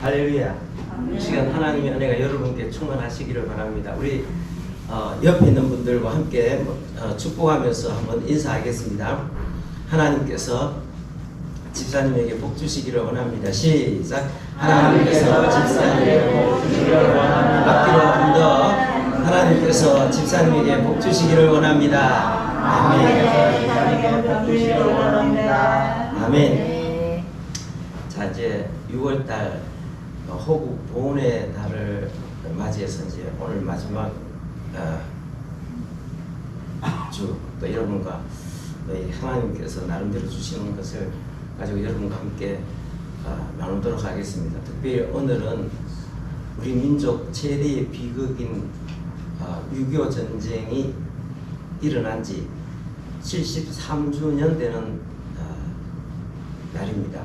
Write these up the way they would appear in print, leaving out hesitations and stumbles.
할렐루야. 이 시간 하나님의 은혜가 여러분께 충만하시기를 바랍니다. 우리 옆에 있는 분들과 함께 축복하면서 한번 인사하겠습니다. 하나님께서 집사님에게 복 주시기를 원합니다. 시작. 하나님께서 집사님에게 복 주시기를 원합니다. 앞뒤로 한 번 더. 하나님께서 집사님에게 복 주시기를 원합니다. 아멘. 아멘. 자, 이제 6월달 호국 보훈의 달을 맞이해서 이제 오늘 마지막 주 또 여러분과 하나님께서 나름대로 주시는 것을 가지고 여러분과 함께 나누도록 하겠습니다. 특별히 오늘은 우리 민족 최대의 비극인 6.25 전쟁이 일어난 지 73주년 되는 날입니다.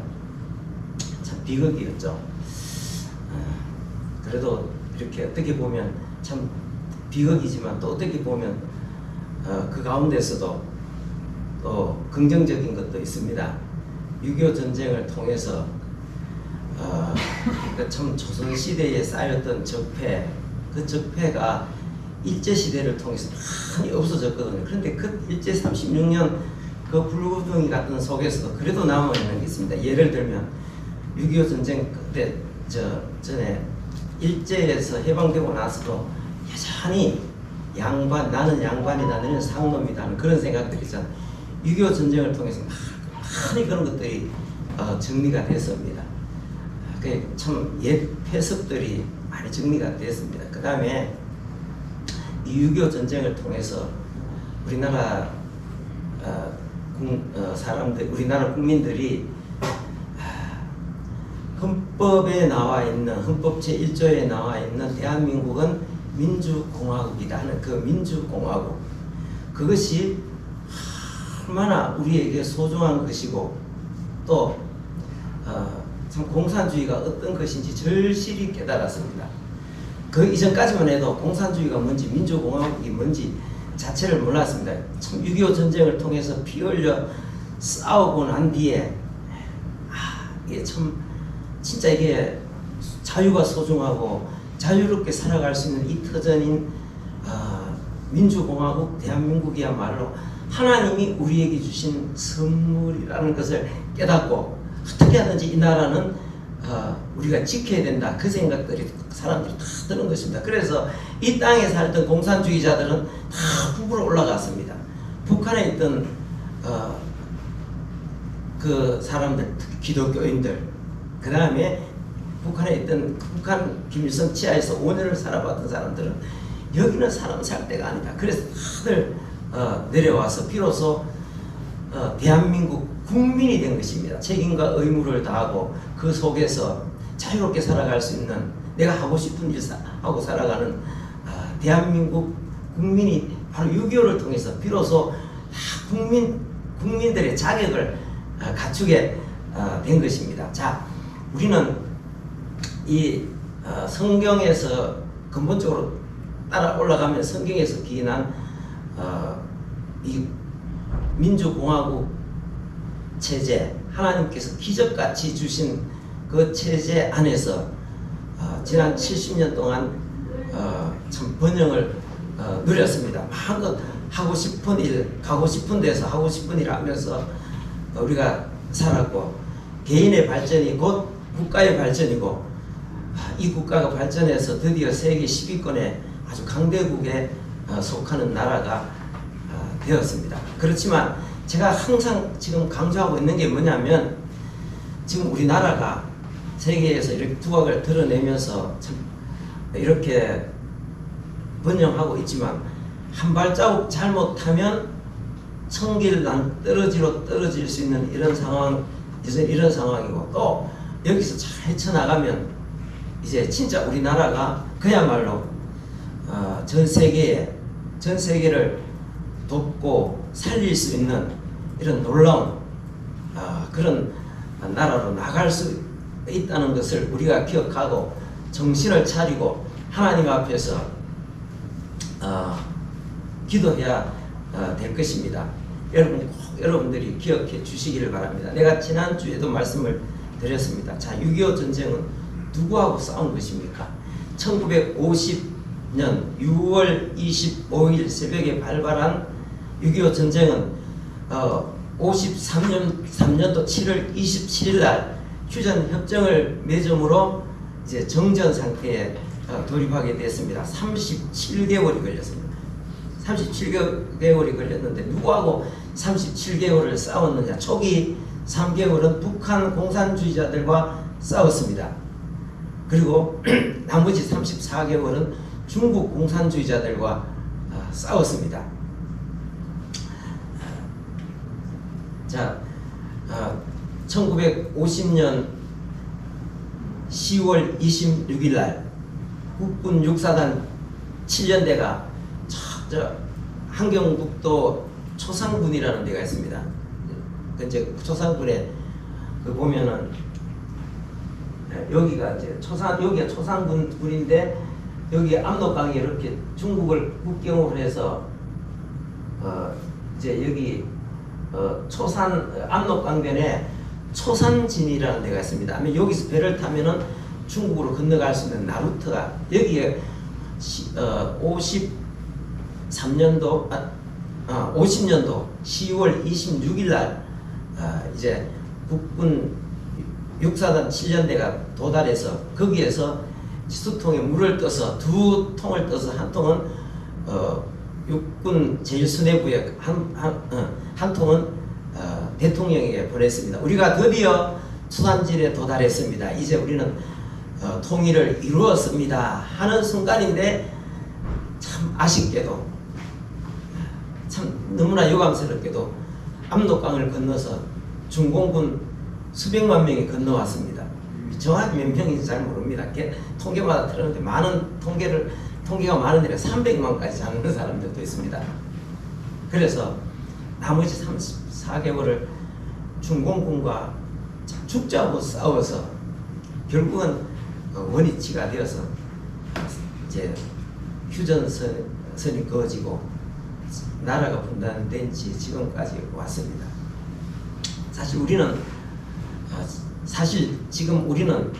참 비극이었죠. 그래도 이렇게 어떻게 보면 참 비극이지만 또 어떻게 보면 그 가운데서도 또 긍정적인 것도 있습니다. 6.25 전쟁을 통해서 참 조선시대에 쌓였던 적폐, 그 적폐가 일제시대를 통해서 많이 없어졌거든요. 그런데 그 일제 36년 그 불구덩이 같은 속에서도 그래도 남아있는 게 있습니다. 예를 들면 6.25 전쟁 그때 전에 일제에서 해방되고 나서도 여전히 나는 양반이다, 너는 상놈이다 하는 그런 생각들이 있잖아요. 6.25 전쟁을 통해서 많이 그런 것들이 정리가 됐습니다. 참 옛 폐석들이 많이 정리가 됐습니다. 그 다음에 이 6.25 전쟁을 통해서 우리나라 사람들, 우리나라 국민들이 헌법에 나와 있는, 헌법 제1조에 나와 있는 대한민국은 민주공화국이다 하는 그 민주공화국, 그것이 얼마나 우리에게 소중한 것이고 또 참 공산주의가 어떤 것인지 절실히 깨달았습니다. 그 이전까지만 해도 공산주의가 뭔지 민주공화국이 뭔지 자체를 몰랐습니다. 참 6.25 전쟁을 통해서 피 흘려 싸우고 난 뒤에 이게 참 진짜 이게 자유가 소중하고 자유롭게 살아갈 수 있는 이 터전인 민주공화국 대한민국이야말로 하나님이 우리에게 주신 선물이라는 것을 깨닫고 어떻게 하든지 이 나라는 우리가 지켜야 된다, 그 생각들이 사람들이 다 드는 것입니다. 그래서 이 땅에 살던 공산주의자들은 다 북으로 올라갔습니다. 북한에 있던 그 사람들, 특히 기독교인들, 그 다음에 북한에 있던 북한 김일성 치하에서 5년을 살아봤던 사람들은 여기는 사람 살 데가 아니다. 그래서 다들 내려와서 비로소 대한민국 국민이 된 것입니다. 책임과 의무를 다하고 그 속에서 자유롭게 살아갈 수 있는, 내가 하고 싶은 일 하고 살아가는 대한민국 국민이 바로 6.25를 통해서 비로소 국민들의 자격을 갖추게 된 것입니다. 자, 우리는 이 성경에서 근본적으로 따라 올라가면 성경에서 기인한 이 민주공화국 체제, 하나님께서 기적같이 주신 그 체제 안에서 지난 70년 동안 참 번영을 누렸습니다. 마음껏 하고 싶은 일, 가고 싶은 데서 하고 싶은 일 하면서 우리가 살았고, 개인의 발전이 곧 국가의 발전이고, 이 국가가 발전해서 드디어 세계 10위권의 아주 강대국에 속하는 나라가 되었습니다. 그렇지만 제가 항상 지금 강조하고 있는 게 뭐냐면, 지금 우리나라가 세계에서 이렇게 두각을 드러내면서 참 이렇게 번영하고 있지만, 한 발자국 잘못하면 청길난 떨어지로 떨어질 수 있는 이런 상황이고, 또 여기서 잘 헤쳐나가면 이제 진짜 우리나라가 그야말로 전 세계를 돕고 살릴 수 있는 이런 놀라운 그런 나라로 나갈 수 있다는 것을 우리가 기억하고 정신을 차리고 하나님 앞에서 기도해야 될 것입니다. 여러분들이 기억해 주시기를 바랍니다. 내가 지난주에도 말씀을 드렸습니다. 자, 6.25 전쟁은 누구하고 싸운 것입니까? 1950년 6월 25일 새벽에 발발한 6.25 전쟁은 53년도 7월 27일 날 휴전 협정을 맺음으로 이제 정전 상태에 돌입하게 됐습니다. 37개월이 걸렸습니다. 37개월이 걸렸는데 누구하고 37개월을 싸웠느냐? 초기 3개월은 북한 공산주의자들과 싸웠습니다. 그리고 나머지 34개월은 중국 공산주의자들과 싸웠습니다. 자, 1950년 10월 26일 날 국군 육사단 7년대가 저 함경북도 초상군이라는 데가 있습니다. 이제 초상군에 그 보면은 여기가 이제 여기가 초상군인데 여기 압록강이 이렇게 중국을 국경으로 해서 이제 여기 압록강변에 초산진이라는 데가 있습니다. 아마 여기서 배를 타면은 중국으로 건너갈 수 있는 나루트가 여기에 50년도 10월 26일 날 이제 국군 육사단 7년대가 도달해서 거기에서 수통에 물을 떠서 두 통을 떠서 한 통은 육군 제1수뇌부에 한 통은 대통령에게 보냈습니다. 우리가 드디어 초산진에 도달했습니다. 이제 우리는 통일을 이루었습니다 하는 순간인데 참 아쉽게도 참 너무나 유감스럽게도 압록강을 건너서 중공군 수백만 명이 건너왔습니다. 정확히 몇 명인지 잘 모릅니다. 통계마다 틀었는데 통계가 많은데 300만까지 잡는 사람들도 있습니다. 그래서 나머지 34개월을 중공군과 죽자고 싸워서 결국은 원위치가 되어서 이제 휴전선이 그어지고 나라가 분단된 지 지금까지 왔습니다. 사실 지금 우리는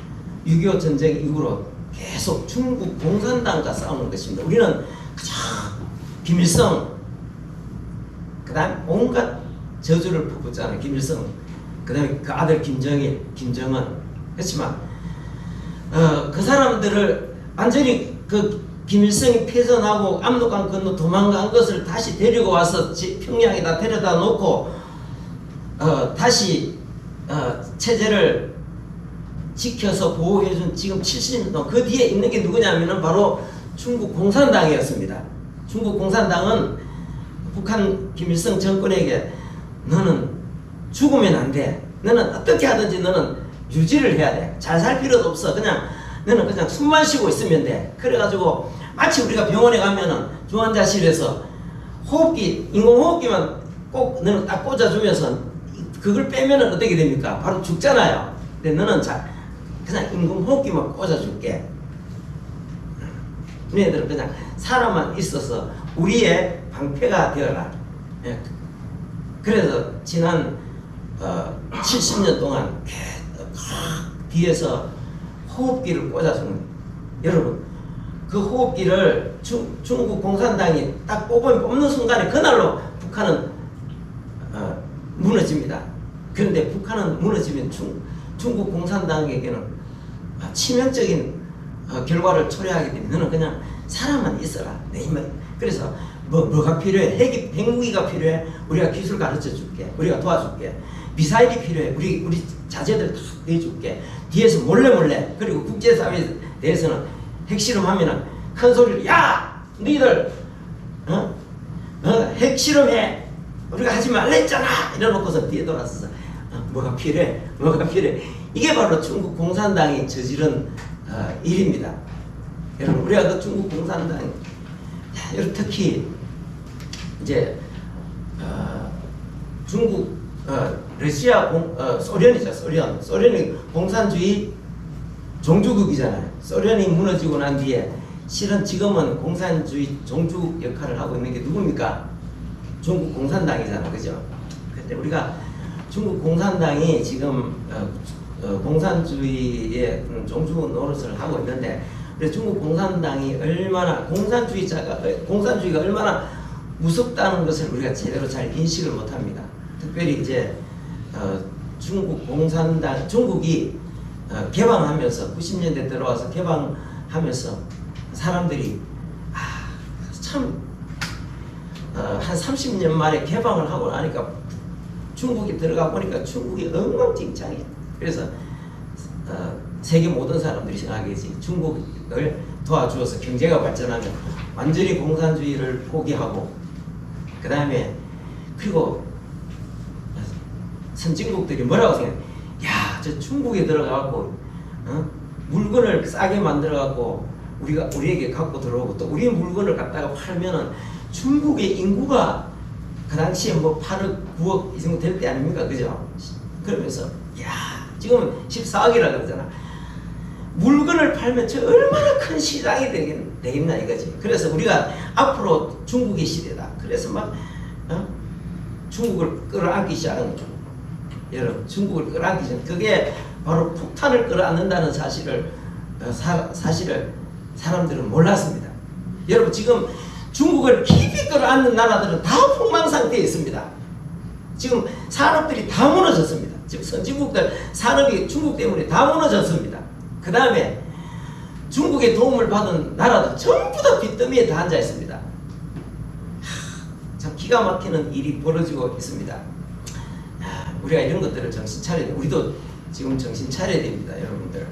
6.25 전쟁 이후로 계속 중국 공산당과 싸우는 것입니다. 우리는 그저 김일성, 그 다음 온갖 저주를 퍼붓잖아요. 김일성, 그 다음에 그 아들 김정일, 김정은. 그렇지만 그 사람들을 완전히 그 김일성이 패전하고 압록강 건너 도망간 것을 다시 데리고 와서 평양에다 데려다 놓고 다시 체제를 지켜서 보호해준 지금 70년 동안 그 뒤에 있는 게 누구냐면은 바로 중국 공산당이었습니다. 중국 공산당은 북한 김일성 정권에게 너는 죽으면 안 돼. 너는 어떻게 하든지 너는 유지를 해야 돼. 잘 살 필요도 없어. 너는 그냥 숨만 쉬고 있으면 돼. 그래가지고 마치 우리가 병원에 가면은 중환자실에서 인공호흡기만 꼭 너는 딱 꽂아주면서 그걸 빼면은 어떻게 됩니까? 바로 죽잖아요. 근데 너는 그냥 인공호흡기만 꽂아줄게. 너희들은 그냥 살아만 있어서 우리의 방패가 되어라. 예. 그래서 지난 70년 동안 뒤에서 호흡기를 꽂아주는 여러분, 그 호흡기를 중국 공산당이 딱 뽑는 순간에 그날로 북한은 무너집니다. 그런데 북한은 무너지면 중국 공산당에게는 치명적인 결과를 초래하기 때문에 너는 그냥 살아만 있어라. 그래서 뭐가 필요해? 핵무기가 필요해? 우리가 기술 가르쳐 줄게. 우리가 도와줄게. 미사일이 필요해. 우리 자제들 다 내줄게. 뒤에서 몰래 그리고 국제사회에 대해서는 핵실험하면은 큰 소리를 야! 너희들 핵실험해! 우리가 하지 말라 했잖아! 이래놓고서 뒤에 돌아서서 뭐가 필요해? 이게 바로 중국 공산당이 저지른 일입니다. 여러분, 우리가 그 중국 공산당 특히 이제 중국 러시아 소련이죠. 소련이 공산주의 종주국이잖아요. 소련이 무너지고 난 뒤에 실은 지금은 공산주의 종주국 역할을 하고 있는 게 누굽니까? 중국 공산당이잖아, 그죠? 근데 우리가 중국 공산당이 지금 공산주의의 종주 노릇을 하고 있는데, 중국 공산당이 얼마나 공산주의가 얼마나 무섭다는 것을 우리가 제대로 잘 인식을 못합니다. 특별히 이제 중국이 개방하면서 90년대 들어와서 개방하면서 사람들이 참 한 30년 만에 개방을 하고 나니까 중국에 들어가 보니까 중국이 엉망진창이에요. 그래서 세계 모든 사람들이 생각하겠지, 중국을 도와주어서 경제가 발전하면 완전히 공산주의를 포기하고, 그 다음에 그리고 선진국들이 뭐라고 생각해? 야, 저 중국에 들어가고 물건을 싸게 만들어갖고 우리에게 갖고 들어오고, 또 우리 물건을 갖다가 팔면은 중국의 인구가 그 당시에 뭐 8억, 9억 이 정도 될 때 아닙니까? 그죠? 그러면서 야, 지금 14억이라 그러잖아. 물건을 팔면 저 얼마나 큰 시장이 되겠나 이거지. 그래서 우리가 앞으로 중국의 시대다. 그래서 막 중국을 끌어안기 시작한 거죠. 여러분, 중국을 끌어안기 전, 그게 바로 폭탄을 끌어안는다는 사실을 사람들은 몰랐습니다. 여러분, 지금 중국을 깊이 끌어안는 나라들은 다 폭망 상태에 있습니다. 지금 산업들이 다 무너졌습니다. 지금 선진국들 산업이 중국 때문에 다 무너졌습니다. 그 다음에 중국의 도움을 받은 나라들 전부 다 빚더미에 다 앉아 있습니다. 참 기가 막히는 일이 벌어지고 있습니다. 우리가 이런 것들을 정신 차려야 돼. 우리도 지금 정신 차려야 됩니다, 여러분들.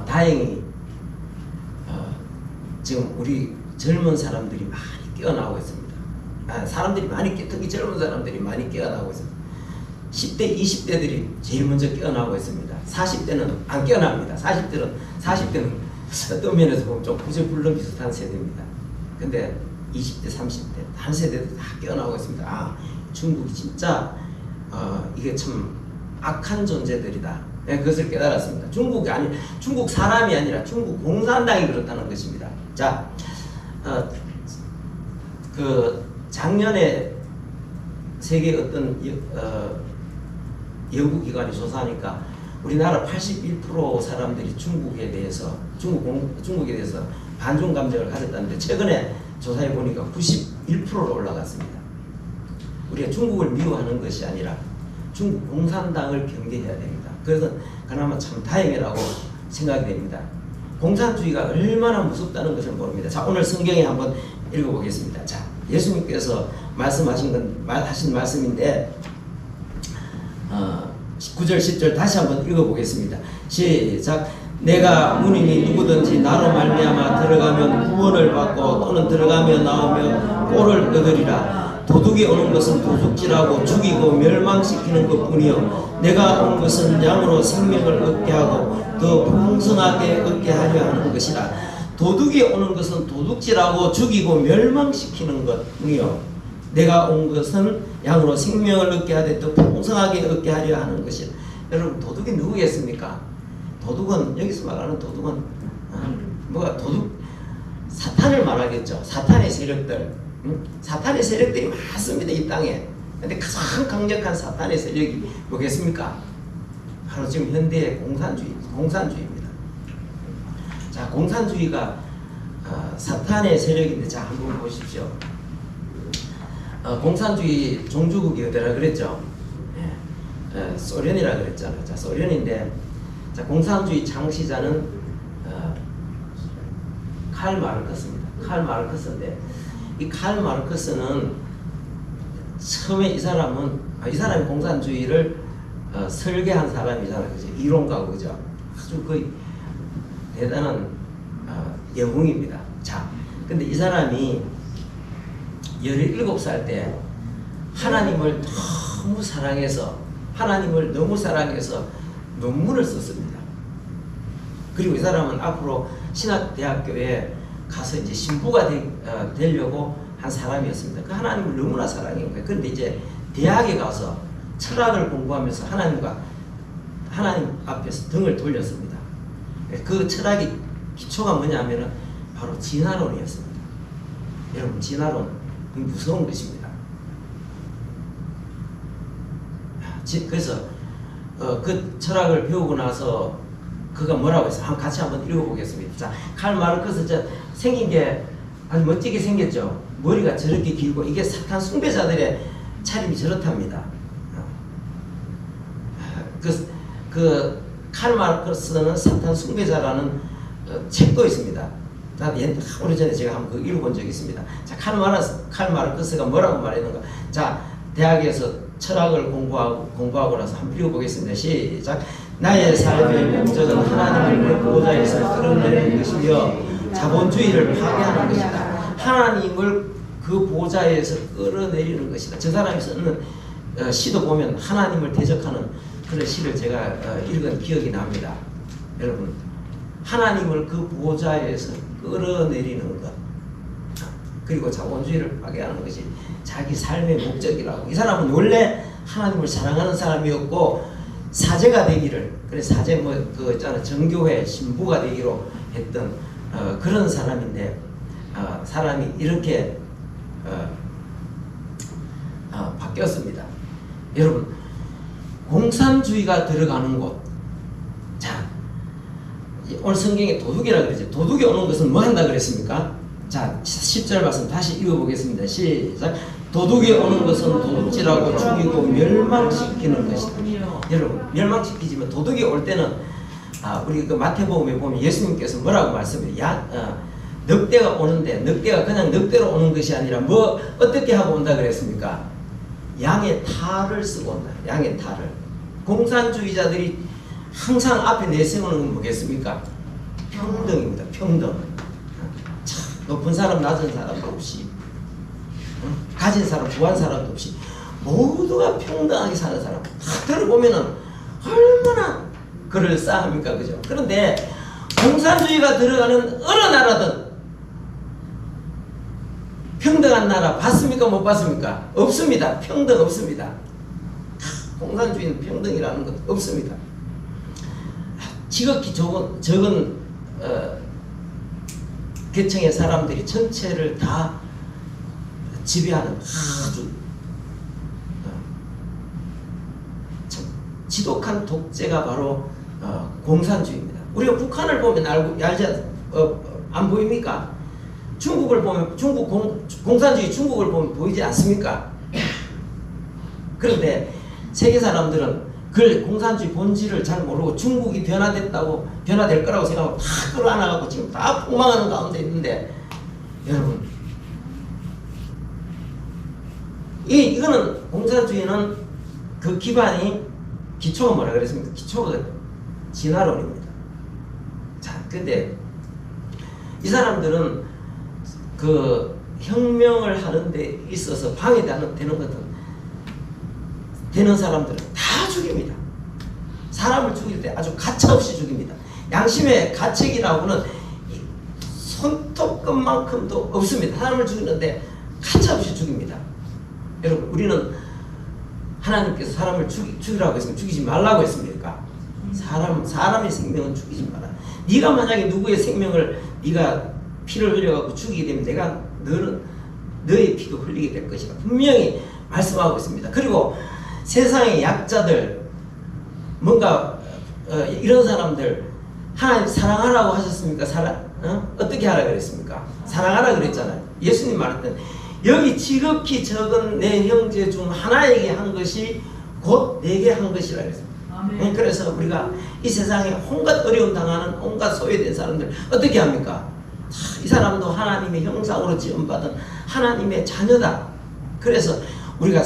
다행히 지금 우리 젊은 사람들이 많이 깨어나고 있습니다. 특히 젊은 사람들이 많이 깨어나고 있습니다. 10대, 20대들이 제일 먼저 깨어나고 있습니다. 40대는 안 깨어납니다. 40대는 어떤 면에서 보면 좀 구제불능 비슷한 세대입니다. 근데 20대, 30대 한 세대도 다 깨어나고 있습니다. 중국이 진짜 이게 참 악한 존재들이다. 네, 그것을 깨달았습니다. 중국 사람이 아니라 중국 공산당이 그렇다는 것입니다. 자, 작년에 세계 어떤 연구기관이 조사하니까 우리나라 81% 사람들이 중국에 대해서 반중 감정을 가졌다는데, 최근에 조사해 보니까 91%로 올라갔습니다. 우리가 중국을 미워하는 것이 아니라 중국 공산당을 경계해야 됩니다. 그래서 그나마 참 다행이라고 생각이 됩니다. 공산주의가 얼마나 무섭다는 것을 모릅니다. 자, 오늘 성경에 한번 읽어보겠습니다. 자, 예수님께서 하신 말씀인데 9절 10절 다시 한번 읽어보겠습니다. 시작. 내가 문이니 누구든지 나로 말미암아 들어가면 구원을 받고 또는 들어가며 나오며 꼴을 얻으리라. 도둑이 오는 것은 도둑질하고 죽이고 멸망시키는 것뿐이요 내가 온 것은 양으로 생명을 얻게 하고 더 풍성하게 얻게 하려 하는 것이라. 도둑이 오는 것은 도둑질하고 죽이고 멸망시키는 것뿐이요 내가 온 것은 양으로 생명을 얻게 하되 더 풍성하게 얻게 하려 하는 것이라. 여러분, 도둑이 누구겠습니까? 도둑은, 여기서 말하는 도둑은 사탄을 말하겠죠. 사탄의 세력들. 사탄의 세력들이 많습니다, 이 땅에. 근데 가장 강력한 사탄의 세력이 뭐겠습니까? 바로 지금 현대의 공산주의입니다. 자, 공산주의가 사탄의 세력인데, 자, 한번 보십시오. 공산주의 종주국이 어디라 그랬죠? 소련이라 그랬잖아요. 자, 소련인데, 자, 공산주의 창시자는 칼 마르크스입니다. 칼 마르크스인데, 이 칼 마르크스는 처음에 이 사람이 공산주의를 설계한 사람이잖아요. 그죠? 이론가고, 그죠? 아주 거의 대단한 영웅입니다. 자, 근데 이 사람이 17살 때 하나님을 너무 사랑해서 논문을 썼습니다. 그리고 이 사람은 앞으로 신학대학교에 가서 이제 신부가 되려고 한 사람이었습니다. 그 하나님을 너무나 사랑한 거예요. 그런데 이제 대학에 가서 철학을 공부하면서 하나님 앞에서 등을 돌렸습니다. 그 철학의 기초가 뭐냐면은 바로 진화론이었습니다. 여러분, 진화론 무서운 것입니다. 그래서 그 철학을 배우고 나서 그가 뭐라고 했어? 같이 한번 읽어보겠습니다. 자, 칼 마르크스 생긴 게 아주 멋지게 생겼죠. 머리가 저렇게 길고 이게 사탄 숭배자들의 차림이 저렇답니다. 칼 마르크스는 사탄 숭배자라는 책도 있습니다. 오래전에 제가 한번 그 읽어본 적이 있습니다. 자, 칼 마르크스가 뭐라고 말했는가? 자, 대학에서 철학을 공부하고 나서 한번 읽어보겠습니다. 시작. 나의 삶의 목적은 하나님을 보좌에서 끌어내리는 것이며 자본주의를 파괴하는 것이다. 하나님을 그 보좌에서 끌어내리는 것이다. 저 사람이 쓰는 시도 보면 하나님을 대적하는 그런 시를 제가 읽은 기억이 납니다. 여러분, 하나님을 그 보좌에서 끌어내리는 것, 그리고 자본주의를 파괴하는 것이 자기 삶의 목적이라고. 이 사람은 원래 하나님을 사랑하는 사람이었고 사제가 되기를, 그래 사제 있잖아, 정교회 신부가 되기로 했던 그런 사람인데 사람이 이렇게 바뀌었습니다. 여러분, 공산주의가 들어가는 곳. 자, 오늘 성경에 도둑이라고 그러죠. 도둑이 오는 것은 뭐 한다 그랬습니까? 자, 10절 말씀 다시 읽어보겠습니다. 시작. 도둑이 오는 것은 도둑질하고 죽이고 멸망시키는 것이다. 여러분, 멸망시키지만 도둑이 올 때는 우리 그 마태복음에 보면 예수님께서 뭐라고 말씀해요? 늑대가 오는데 늑대가 그냥 늑대로 오는 것이 아니라 뭐 어떻게 하고 온다 그랬습니까? 양의 탈을 쓰고 온다. 양의 탈을. 공산주의자들이 항상 앞에 내세우는 건 뭐겠습니까? 평등입니다. 평등. 높은 사람 낮은 사람도 없이, 가진 사람 부한 사람도 없이 모두가 평등하게 사는 사람. 다 들어보면은 얼마나 그럴싸합니까, 그죠? 그런데 공산주의가 들어가는 어느 나라든 평등한 나라 봤습니까, 못 봤습니까? 없습니다. 평등 없습니다. 공산주의는 평등이라는 것 없습니다. 지극히 적은 계층의 사람들이 전체를 다 지배하는 아주 지독한 독재가 바로 공산주의입니다. 우리가 북한을 보면 안 보입니까? 중국을 보면 공산주의 중국을 보면 보이지 않습니까? 그런데 세계 사람들은 그 공산주의 본질을 잘 모르고 중국이 변화될 거라고 생각하고 다 끌어안아갖고 지금 다 폭망하는 가운데 있는데, 여러분, 이거는 공산주의는 그 기초가 뭐라 그랬습니까? 기초가 진화론입니다. 자, 근데 이 사람들은 그 혁명을 하는 데 있어서 방해되는 것은 되는 사람들은 다 죽입니다. 사람을 죽일 때 아주 가차없이 죽입니다. 양심의 가책이라고는 손톱끝만큼도 없습니다. 사람을 죽이는데 가차없이 죽입니다. 여러분, 우리는 하나님께서 사람을 죽이라고 했으면 죽이지 말라고 했습니까? 사람의 생명은 죽이지 마라. 네가 만약에 누구의 생명을 네가 피를 흘려갖고 죽이게 되면 너의 피도 흘리게 될 것이다. 분명히 말씀하고 있습니다. 그리고 세상의 약자들, 뭔가 이런 사람들 하나님 사랑하라고 하셨습니까? 어떻게 하라 그랬습니까? 사랑하라 그랬잖아요. 예수님 말했던 여기 지극히 적은 내 형제 중 하나에게 한 것이 곧 내게 한 것이라 그랬습니다. 그래서 우리가 이 세상에 온갖 어려움 당하는 온갖 소외된 사람들 어떻게 합니까? 이 사람도 하나님의 형상으로 지음받은 하나님의 자녀다. 그래서 우리가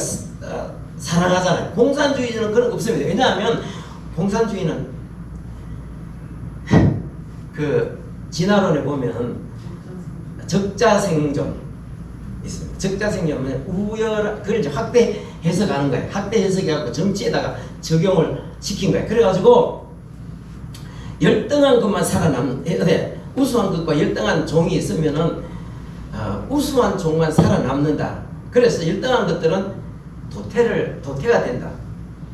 사랑하잖아요. 공산주의는 그런 거 없습니다. 왜냐하면 공산주의는 그 진화론에 보면 적자생존 있습니다. 적자생존은 그걸 이제 확대 해석하는 거예요. 확대 해석해갖고 정치에다가 적용을 시킨 거예요. 그래가지고 열등한 것만 우수한 것과 열등한 종이 있으면은 우수한 종만 살아남는다. 그래서 열등한 것들은 도태가 된다.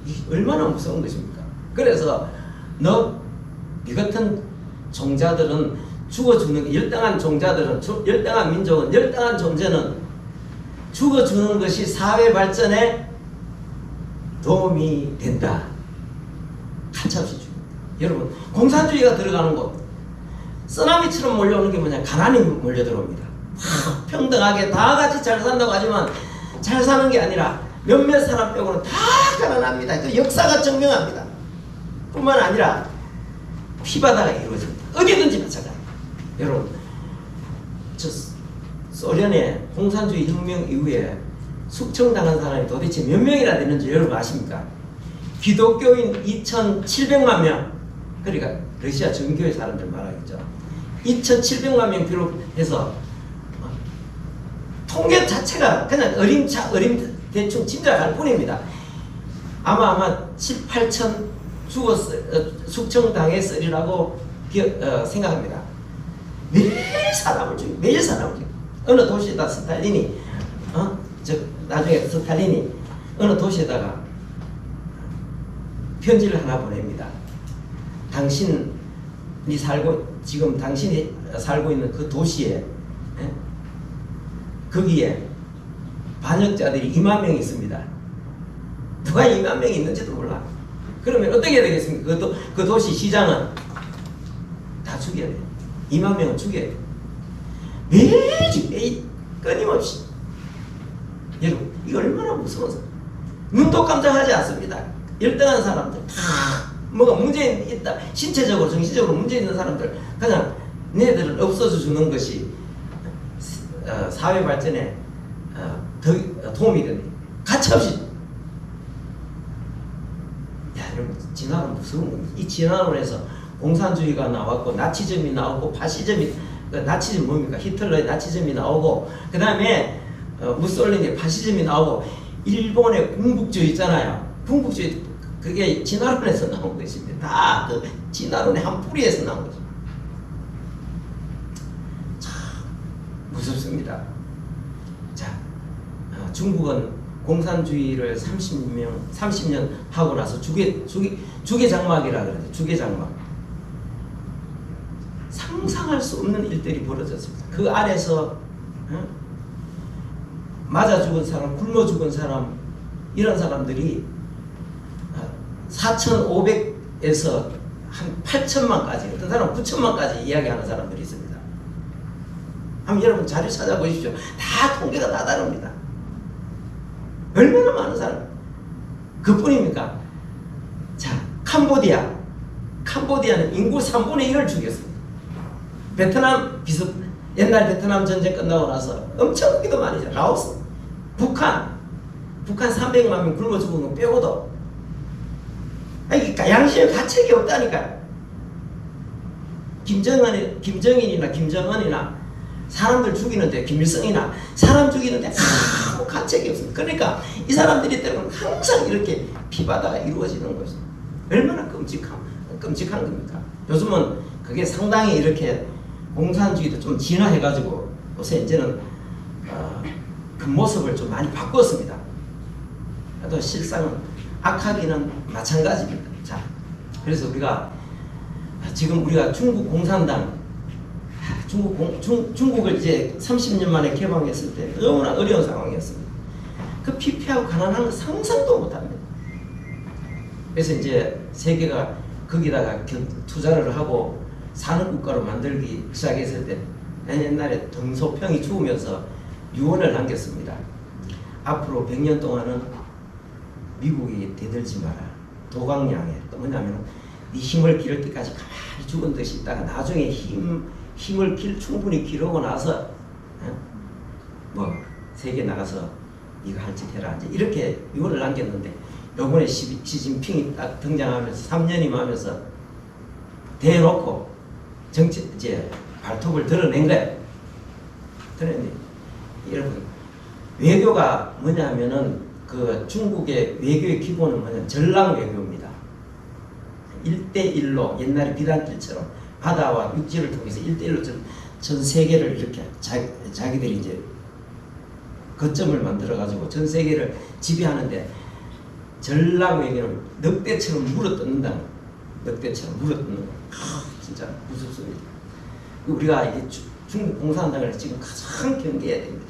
이게 얼마나 무서운 것입니까? 그래서 이 같은 종자들은 죽어주는, 열등한 종자들은, 열등한 민족은, 열등한 존재는 죽어주는 것이 사회 발전에 도움이 된다. 가차없이 줍니다. 여러분, 공산주의가 들어가는 곳, 쓰나미처럼 몰려오는 게 뭐냐? 가난이 몰려들어옵니다. 평등하게 다 같이 잘 산다고 하지만 잘 사는 게 아니라 몇몇 사람 빼고는 다 가난합니다. 그 역사가 증명합니다. 뿐만 아니라 피바다가 이루어집니다. 어디든지 마찬가지. 여러분, 저 소련의 공산주의 혁명 이후에 숙청당한 사람이 도대체 몇 명이나 되는지 여러분 아십니까? 기독교인 2,700만 명, 그러니까 러시아 정교회 사람들 말하겠죠. 2,700만 명 비롯해서 통계 자체가 그냥 대충 짐작할 뿐입니다. 아마 7, 8천 숙청당했으리라고 생각합니다. 매일 사람을 죽이고 어느 도시에다 스탈린이 나중에 스탈린이 어느 도시에다가 편지를 하나 보냅니다. 지금 당신이 살고 있는 그 도시에 거기에 반역자들이 2만 명이 있습니다. 누가 2만 명이 있는지도 몰라. 그러면 어떻게 되겠습니까? 그 도시 시장은 다 죽여야 돼. 2만 명은 죽여야 돼. 매일 끊임없이. 여러분, 이거 얼마나 무서워서 눈도 깜짝하지 않습니다. 열등한 사람들 다 뭐가 문제 있다, 신체적으로 정신적으로 문제 있는 사람들 그냥 얘네들을 없어져 주는 것이 사회 발전에 더 도움이 됩니다. 가차없이. 야, 여러분, 진화론 무서운 겁니다. 이 진화론에서 공산주의가 나왔고 나치즘이 나오고 파시즘이, 나치즘 뭡니까? 히틀러의 나치즘이 나오고, 그 다음에 무솔리니의 파시즘이 나오고, 일본의 군국주의 있잖아요. 군국주의, 그게 진화론에서 나온 것입니다. 다 그 진화론의 한 뿌리에서 나온 거죠. 참 무섭습니다. 자, 중국은 공산주의를 30년 하고 나서 주계장막이라 그러죠. 주계장막. 상상할 수 없는 일들이 벌어졌습니다. 그 안에서 맞아 죽은 사람, 굶어 죽은 사람, 이런 사람들이 4,500에서 한 8천만까지, 어떤 사람은 9천만까지 이야기하는 사람들이 있습니다. 한번 여러분 자료 찾아보십시오. 다 통계가 다 다릅니다. 얼마나 많은 사람. 그뿐입니까? 자, 캄보디아는 인구 3분의 1을 죽였습니다. 베트남 옛날 베트남 전쟁 끝나고 나서 엄청 크기도 많이죠. 라오스, 북한 300만 명 굶어 죽은 거 빼고도. 그러니까 양심의 가책이 없다니까요. 김정인이나 김정은이나 사람들 죽이는데, 김일성이나 사람 죽이는데 아무 가책이 없습니다. 그러니까 이 사람들이 때로는 항상 이렇게 피바다가 이루어지는 것이 얼마나 끔찍한 겁니까? 요즘은 그게 상당히 이렇게 공산주의도 좀 진화해가지고 요새 이제는 그 모습을 좀 많이 바꿨습니다. 또 실상은 악하기는 마찬가지입니다. 자, 그래서 지금 우리가 중국 공산당, 중국을 이제 30년 만에 개방했을 때 너무나 어려운 상황이었습니다. 그 피폐하고 가난한 거 상상도 못합니다. 그래서 이제 세계가 거기다가 투자를 하고 사는 국가로 만들기 시작했을 때 옛날에 덩소평이 죽으면서 유언을 남겼습니다. 앞으로 100년 동안은 미국이 대들지 마라. 도강량에. 또 뭐냐면 네 힘을 기를 때까지 가만히 죽은 듯이 있다가 나중에 힘을 충분히 기르고 나서 세계 나가서 네가 할 짓 해라. 이제 이렇게 유언을 남겼는데, 요번에 시진핑이 딱 등장하면서 3년이면 하면서 대놓고 이제 발톱을 드러낸 거예요. 그런데 여러분, 외교가 뭐냐면은 그 중국의 외교의 기본은 뭐냐면 전랑 외교입니다. 1대1로 옛날에 비단길처럼 바다와 육지를 통해서 1대1로 전 세계를 이렇게 자기들이 이제 거점을 만들어 가지고 전 세계를 지배하는데, 전랑 외교는 늑대처럼 물어뜯는다. 늑대처럼 물어뜯는 거. 진짜 무섭습니다. 우리가 이게 중국 공산당을 지금 가장 경계해야 됩니다.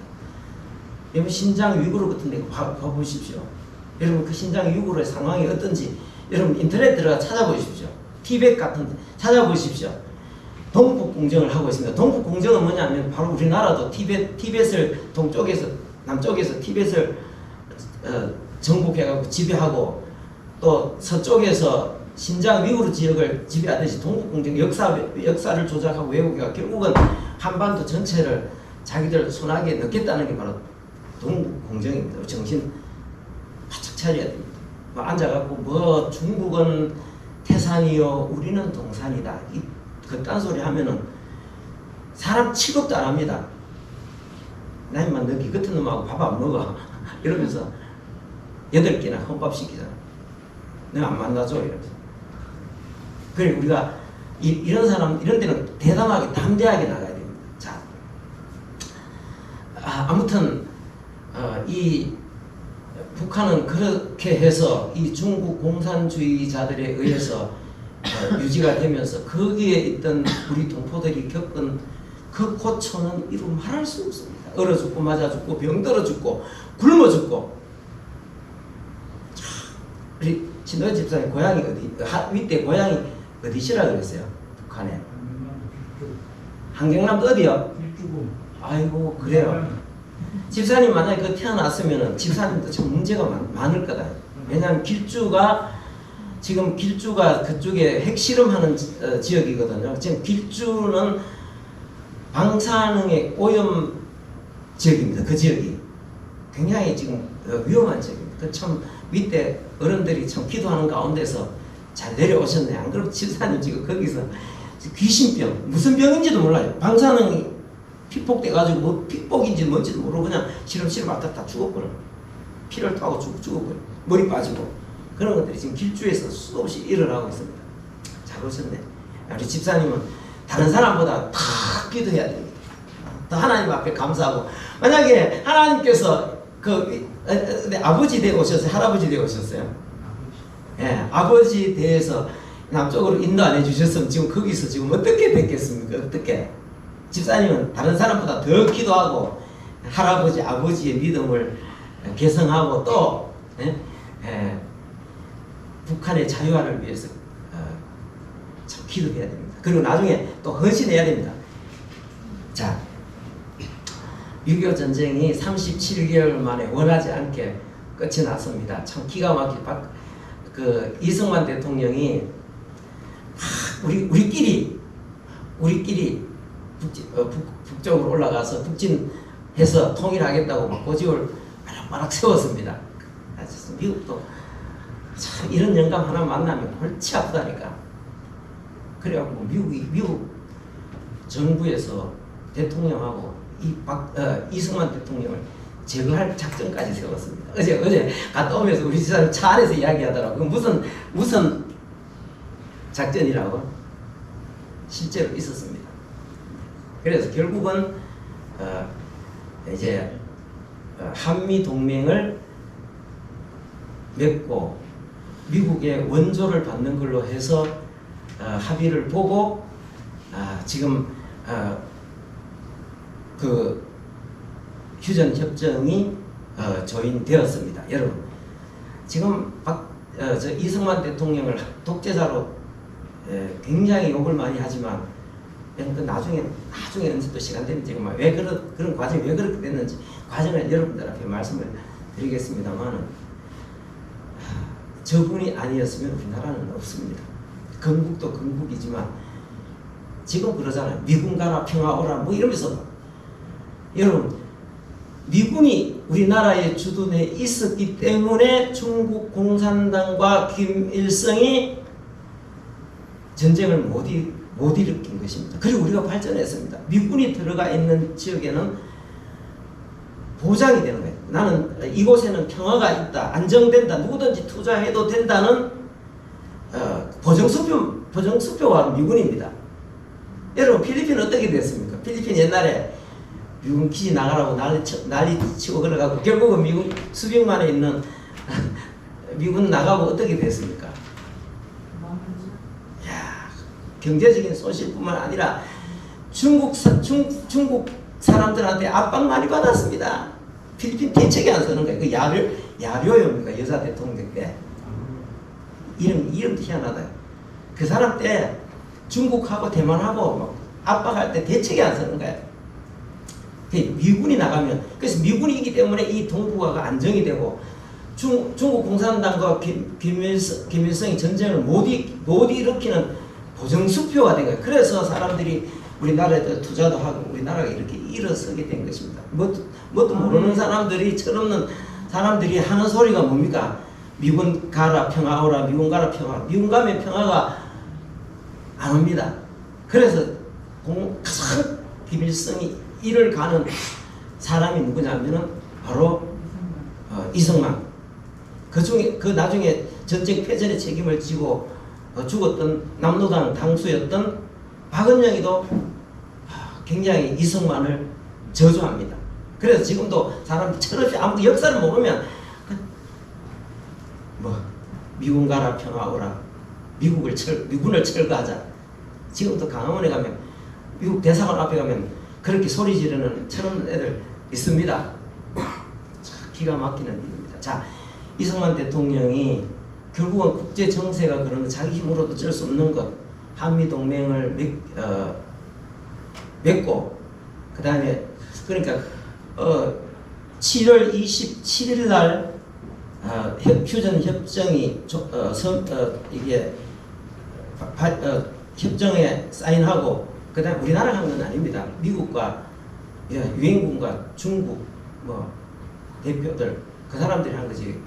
여러분, 신장 위구르 같은 데 봐보십시오. 여러분 그 신장 유구의 상황이 어떤지 여러분 인터넷 들어가 찾아보십시오. 티벳 같은 데 찾아보십시오. 동북 공정을 하고 있습니다. 동북 공정은 뭐냐면 바로 우리나라도 티벳을 동쪽에서 남쪽에서 티벳을 정복해가고 지배하고 또 서쪽에서 신장 위구르 지역을 지배하듯이 동북 공정 역사를 조작하고 외국가 결국은 한반도 전체를 자기들 손아귀에 넣겠다는 게 바로 동북 공정입니다. 정신 바짝 차려야 됩니다. 뭐 앉아갖고 뭐 중국은 태산이요 우리는 동산이다 그딴 소리 하면은 사람 취급도 안 합니다. 나 임마 너기 같은 놈하고 밥 안 먹어 이러면서 8개나 헌밥 시키잖아. 내가 안 만나줘 이러면서. 그래 우리가 이런 사람 이런 데는 대담하게 담대하게 나가야 됩니다. 자, 아무튼 이 북한은 그렇게 해서 이 중국 공산주의자들에 의해서 유지가 되면서 거기에 있던 우리 동포들이 겪은 그 고초는 이루 말할 수 없습니다. 얼어 죽고 맞아 죽고 병들어 죽고 굶어 죽고. 우리 신도 집사님 고향이 어디 윗대 고향이 어디시라 그랬어요? 북한에 한경남도 어디요? 아이고 그래요. 집사님 만약에 그 태어났으면은 집사님도 참 문제가 많을 거다. 왜냐하면 지금 길주가 그쪽에 핵실험하는 지역이거든요. 지금 길주는 방사능의 오염 지역입니다. 그 지역이 굉장히 지금 위험한 지역입니다. 그 참 밑에 어른들이 참 기도하는 가운데서 잘 내려오셨네. 안 그러면 집사님 지금 거기서 귀신병 무슨 병인지도 몰라요. 방사능이 피폭돼가지고 뭐 피폭인지 뭔지도 모르고 그냥 시름시름 왔다 다 죽어버려. 피를 타고 죽어버려. 머리 빠지고 그런 것들이 지금 길주에서 수도 없이 일어나고 있습니다. 잘 오셨네. 우리 집사님은 다른 사람보다 다 기도해야 됩니다. 또 하나님 앞에 감사하고 만약에 하나님께서 아버지 되어 오셨어요? 할아버지 되어 오셨어요? 예, 아버지 대해서 남쪽으로 인도 안 해주셨으면 지금 거기서 지금 어떻게 됐겠습니까? 어떻게? 집사님은 다른 사람보다 더 기도하고 할아버지, 아버지의 믿음을 개성하고 또 북한의 자유화를 위해서 참 기도해야 됩니다. 그리고 나중에 또 헌신해야 됩니다. 자, 6.25 전쟁이 37개월 만에 원하지 않게 끝이 났습니다. 참 기가 막히게 이승만 대통령이 우리끼리 북쪽으로 올라가서 북진해서 통일하겠다고 막 고집을 바락바락 세웠습니다. 미국도 참 이런 영감 하나 만나면 골치 아프다니까. 그래갖고 미국 정부에서 대통령하고 이승만 대통령을 제거할 작전까지 세웠습니다. 어제 갔다 오면서 우리 집사람 차 안에서 이야기하더라고. 무슨 작전이라고? 실제로 있었습니다. 그래서 결국은 이제 한미 동맹을 맺고 미국의 원조를 받는 걸로 해서 합의를 보고 지금 그 휴전 협정이 조인되었습니다. 여러분 지금 이승만 대통령을 독재자로 굉장히 욕을 많이 하지만 나중에 언제 또 시간 되면 제가 왜 그런 과정이 왜 그렇게 됐는지 과정을 여러분들 앞에 말씀을 드리겠습니다만은 저분이 아니었으면 우리나라는 없습니다. 건국도 건국이지만 지금 그러잖아요. 미군 가라 평화 오라 뭐 이러면서 여러분 미군이 우리나라의 주둔에 있었기 때문에 중국 공산당과 김일성이 전쟁을 못 일으킨 것입니다. 그리고 우리가 발전했습니다. 미군이 들어가 있는 지역에는 보장이 되는 거예요. 나는 이곳에는 평화가 있다, 안정된다, 누구든지 투자해도 된다는 보정수표가 미군입니다. 여러분 필리핀은 어떻게 됐습니까? 필리핀 옛날에 미군 기지 나가라고 난리 치고 걸어가고 결국은 미군 수백만에 있는 미군 나가고 어떻게 됐습니까? 야, 경제적인 손실뿐만 아니라 중국 사람들한테 압박 많이 받았습니다. 필리핀 대책이 안 쓰는 거예요. 그 야료요입니까? 여자 대통령 때. 이름도 희한하다. 그 사람 때 중국하고 대만하고 막 압박할 때 대책이 안 쓰는 거예요. 미군이 나가면, 그래서 미군이기 때문에 이 동북아가 안정이 되고 중국 공산당과 김일성이 전쟁을 못 일으키는 보정수표가 된 거예요. 그래서 사람들이 우리나라에 투자도 하고 우리나라가 이렇게 일어서게 된 것입니다. 뭣도 모르는 사람들이, 철없는 사람들이 하는 소리가 뭡니까? 미군 가라 평화오라, 미군 가라 평화. 미군 가면 평화가 안 옵니다. 그래서 가장 김일성이 이를 가는 사람이 누구냐면은 바로 이승만. 그 나중에 전쟁 패전의 책임을 지고 죽었던 남로당 당수였던 박은영이도 굉장히 이승만을 저주합니다. 그래서 지금도 사람들이 철없이 아무도 역사를 모르면 미군 가라 평화 오라, 미군을 철거하자. 지금도 강화문에 가면 미국 대사관 앞에 가면 그렇게 소리 지르는 철없는 애들 있습니다. 기가 막히는 일입니다. 자, 이승만 대통령이 결국은 국제 정세가 그러는 자기 힘으로도 어쩔 수 없는 것, 한미 동맹을 맺고, 그 다음에 그러니까 7월 27일 날 휴전 협정이 이게 협정에 사인하고, 그 다음에 우리나라가 한 건 아닙니다. 미국과 유엔군과 중국 대표들, 그 사람들이 한 거지.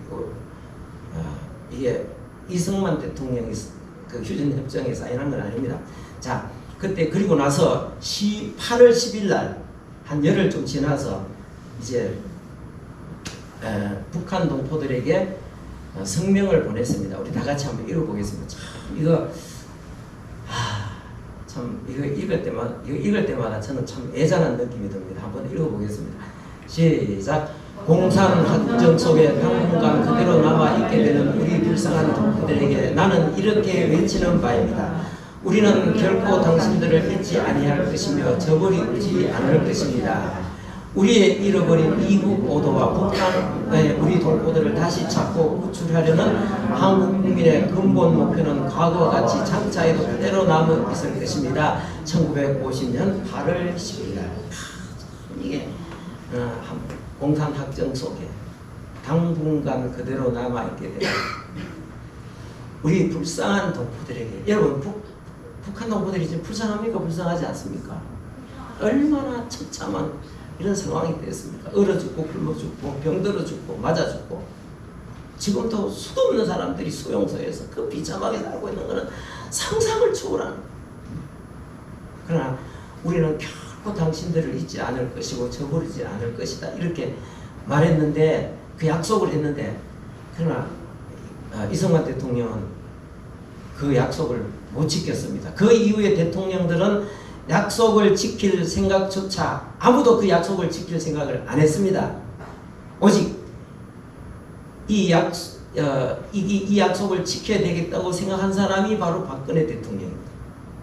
이게 이승만 대통령이 그 휴전 협정에 사인한 건 아닙니다. 자, 그때 그리고 나서 8월 10일 날 한 열흘 좀 지나서 이제 북한 동포들에게 성명을 보냈습니다. 우리 다 같이 한번 읽어보겠습니다. 참 이거 읽을 때마다 저는 참 애잔한 느낌이 듭니다. 한번 읽어보겠습니다. 시작. 공산 학정 속에 당분간 그대로 남아있게 되는 우리 불쌍한 동포들에게 나는 이렇게 외치는 바입니다. 우리는 결코 당신들을 잊지 아니할 것이며 저버리지 않을 것입니다. 우리의 잃어버린 이국 오도와 북한의 우리 동포들을 다시 찾고 구출하려는 한국 국민의 근본 목표는 과거와 같이 장차에도 그대로 남아 있을 것입니다. 1950년 8월 10일. 이게 공산학정 속에 당분간 그대로 남아있게 되는 우리 불쌍한 동포들에게, 여러분 북한 동포들이 지금 불쌍합니까? 불쌍하지 않습니까? 얼마나 처참한 이런 상황이 됐습니까? 얼어 죽고 굶어 죽고 병들어 죽고 맞아 죽고, 지금도 수도 없는 사람들이 수용소에서 그 비참하게 살고 있는 것은 상상을 초월하는. 그러나 우리는 결코 당신들을 잊지 않을 것이고 저버리지 않을 것이다, 이렇게 말했는데, 그 약속을 했는데, 그러나 이승만 대통령은 그 약속을 못 지켰습니다. 그 이후에 대통령들은 약속을 지킬 생각조차, 아무도 그 약속을 지킬 생각을 안 했습니다. 오직 이 약속을 지켜야 되겠다고 생각한 사람이 바로 박근혜 대통령입니다.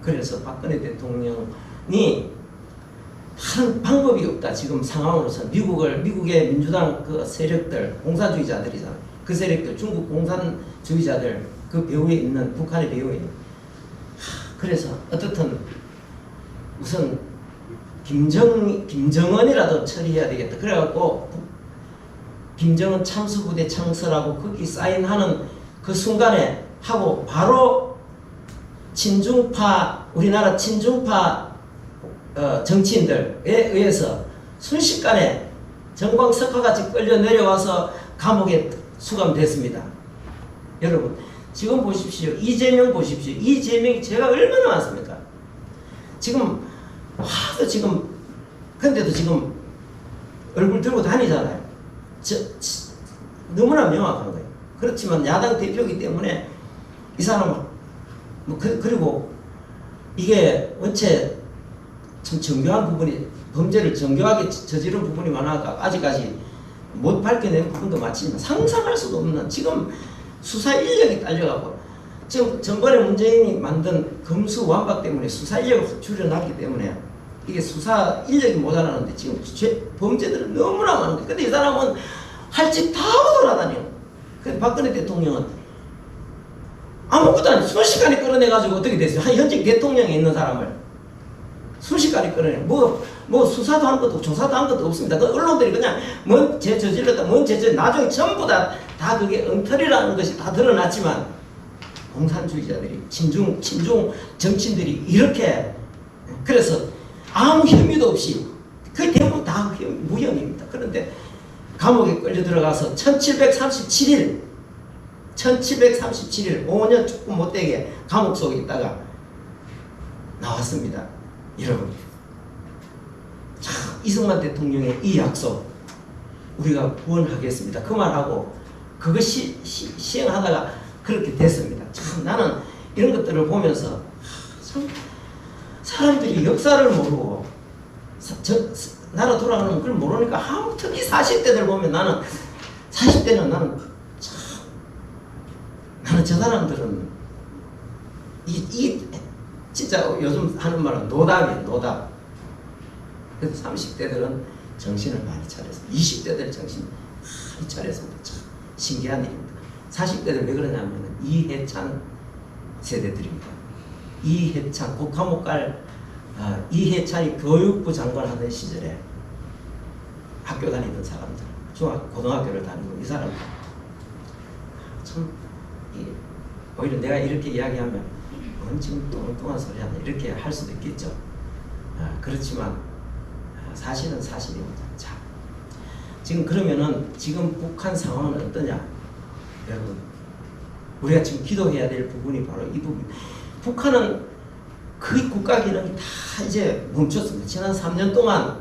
그래서 박근혜 대통령이 하는 방법이 없다. 지금 상황으로서 미국의 민주당 그 세력들, 공산주의자들이잖아요. 그 세력들, 중국 공산주의자들, 그 배후에 있는, 북한의 배후에 있는. 그래서 어떻든 우선 김정은이라도 처리해야 되겠다. 그래갖고 김정은 참수부대 창설하고 거기 사인하는 그 순간에 하고, 바로 우리나라 친중파 정치인들에 의해서 순식간에 정광석화같이 끌려 내려와서 감옥에 수감됐습니다. 여러분 지금 보십시오. 이재명 보십시오. 이재명이 죄가 얼마나 많습니까? 지금 하도 지금, 근데도 지금 얼굴 들고 다니잖아요. 너무나 명확한 거예요. 그렇지만 야당 대표이기 때문에 이 사람은 그리고 이게 원체 참 정교한 부분이, 범죄를 정교하게 저지른 부분이 많아가 아직까지 못 밝혀낸 부분도 많지만 상상할 수도 없는, 지금 수사 인력이 딸려가고, 지금 전번에 문재인이 만든 검수완박 때문에 수사 인력을 줄여놨기 때문에 이게 수사 인력이 모자라는데 지금 범죄들은 너무나 많은 거예요. 근데 이 사람은 할 짓 다 하고 돌아다녀요. 근데 박근혜 대통령은 아무것도 안 해. 순식간에 끌어내가지고 어떻게 됐어요? 현직 대통령에 있는 사람을 순식간에 끌어내. 뭐 수사도 한 것도 없고 조사도 한 것도 없습니다. 그 언론들이 그냥 뭔 죄 저질렀다, 뭔 죄 저질렀다. 나중에 전부 다 그게 엉터리라는 것이 다 드러났지만 공산주의자들이 친중 정치인들이 이렇게 그래서 아무 혐의도 없이 거의 대부분 다 무혐의입니다. 그런데 감옥에 끌려 들어가서 1737일 5년 조금 못되게 감옥 속에 있다가 나왔습니다. 여러분, 참 이승만 대통령의 이 약속 우리가 구원하겠습니다. 그 말하고 그것이 시행하다가 그렇게 됐습니다. 참 나는 이런 것들을 보면서 참 사람들이 역사를 모르고 나라 돌아가는 걸 모르니까 특히 40대들 보면 나는 40대는 나는 저 사람들은 진짜 요즘 하는 말은 노답이에요. 노답. 그래서 30대들은 정신을 많이 차렸어요. 20대들 정신 많이 차렸습니다. 참 신기한 일입니다. 40대들 왜 그러냐면 이해찬 세대들입니다. 이해찬 국감옥 갈 이해찬이 교육부 장관 하던 시절에 학교 다니던 사람들, 고등학교를 다니고 이 사람들 참 오히려 내가 이렇게 이야기하면 지금 뚱뚱한 소리 하나 이렇게 할 수도 있겠죠. 그렇지만 사실은 사실입니다. 자, 지금 그러면은 지금 북한 상황은 어떠냐? 여러분, 우리가 지금 기도해야 될 부분이 바로 이 부분. 북한은 거의 국가 기능이 다 이제 멈췄습니다. 지난 3년 동안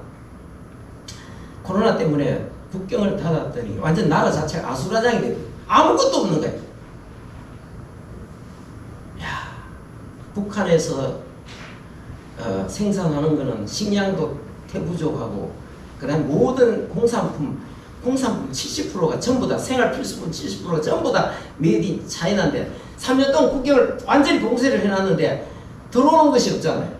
코로나 때문에 국경을 닫았더니 완전 나라 자체가 아수라장이 되고 아무것도 없는 거예요. 북한에서 생산하는 것은 식량도 태부족하고 그다음 모든 공산품 70%가 전부 다 생활필수품 70%가 전부 다 메이드 인 차이나인데 3년 동안 국경을 완전히 봉쇄를 해놨는데 들어오는 것이 없잖아요.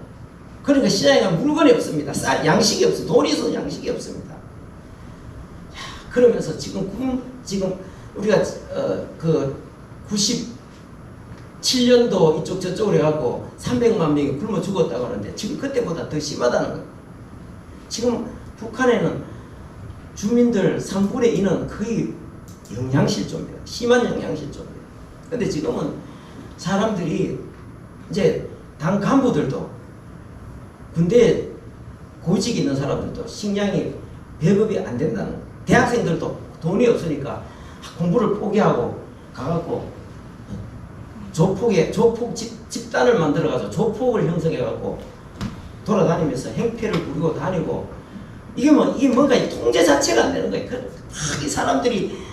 그러니까 시장에 가면 물건이 없습니다. 양식이 없어. 돈이 있어도 양식이 없습니다. 그러면서 지금 우리가 그 97년도 이쪽 저쪽으로 해갖고 300만 명이 굶어 죽었다고 하는데 지금 그때보다 더 심하다는 거예요. 지금 북한에는 주민들 3분의 2는 거의 영양실조입니다. 심한 영양실조입니다. 근데 지금은 사람들이 이제 당 간부들도 군대에 고직 있는 사람들도 식량이 배급이 안 된다는 거예요. 대학생들도 돈이 없으니까 공부를 포기하고 가갖고 조폭 집단을 만들어가지고 조폭을 형성해갖고 돌아다니면서 행패를 부리고 다니고 이게 뭔가 통제 자체가 안 되는 거예요. 이 사람들이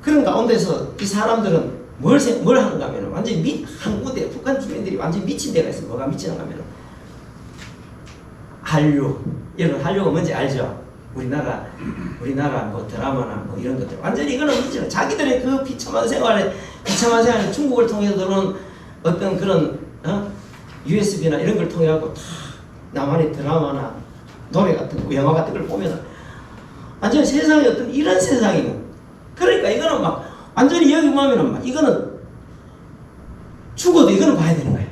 그런 가운데서 이 사람들은 뭘 하는가 하면 완전히 한국에 북한 주민들이 완전히 미친 데가 있어요. 뭐가 미치는가 하면 한류. 여러분 한류가 뭔지 알죠? 우리나라 뭐 드라마나 뭐 이런 것들 완전히 이거는 미치는 자기들의 그 비참한 생활에 중국을 통해서 들어오는 어떤 그런 USB나 이런 걸 통해 갖고 다 남한의 드라마나 노래 같은 거, 영화 같은 걸 보면 완전히 세상에 어떤 이런 세상이고 그러니까 이거는 막 완전히 여기 보면은 막 이거는 죽어도 이거는 봐야 되는 거예요.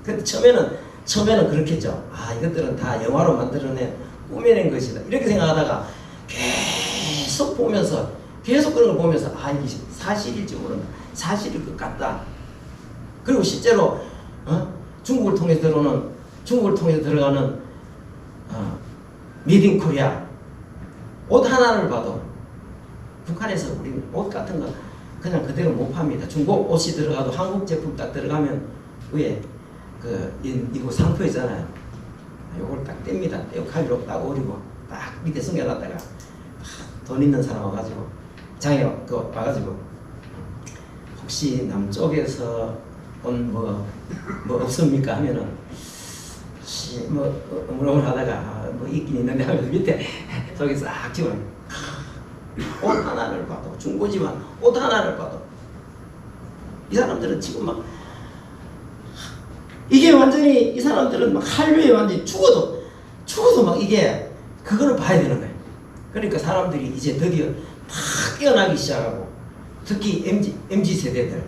근데 처음에는 그렇겠죠. 이것들은 다 영화로 만들어낸 꾸며낸 것이다. 이렇게 생각하다가 계속 보면서 계속 그런 걸 보면서 이게 사실일지 모른다. 사실일 것 같다. 그리고 실제로 중국을 통해서 들어가는 메이드 인 코리아 옷 하나를 봐도 북한에서 우리 옷 같은 거 그냥 그대로 못 팝니다. 중국 옷이 들어가도 한국 제품 딱 들어가면 위에 이거 상표 있잖아요. 요걸 딱 뗍니다. 떼고 칼로 딱 오리고 딱 밑에 숨겨놨다가 돈 있는 사람 와가지고 장에 와가지고 혹시 남쪽에서 온 뭐 없습니까 하면은 혹시 물어보려 하다가 뭐 있긴 있는데 하면서 밑에 저기 싹 집어넣어요. 옷 하나를 봐도 중고지만 옷 하나를 봐도 이 사람들은 지금 막 이게 완전히 이 사람들은 막 한류에 완전히 죽어도 막 이게 그거를 봐야 되는 거예요. 그러니까 사람들이 이제 드디어 막 깨어나기 시작하고 특히 MZ 세대들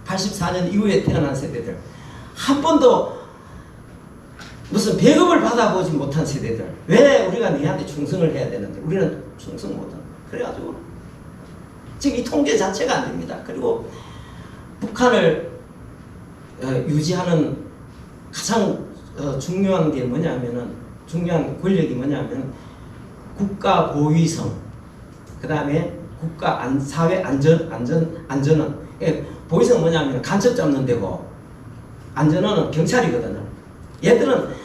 84년 이후에 태어난 세대들 한 번도 무슨 배급을 받아보지 못한 세대들 왜 우리가 너희한테 충성을 해야 되는데 우리는 충성 못한다. 그래가지고 지금 이 통제 자체가 안 됩니다. 그리고 북한을 유지하는 가장 중요한 게 뭐냐면은 중요한 권력이 뭐냐면 국가 보위성 그 다음에 사회 안전원 보위성 뭐냐면 간첩 잡는 데고 안전원은 경찰이거든요. 얘들은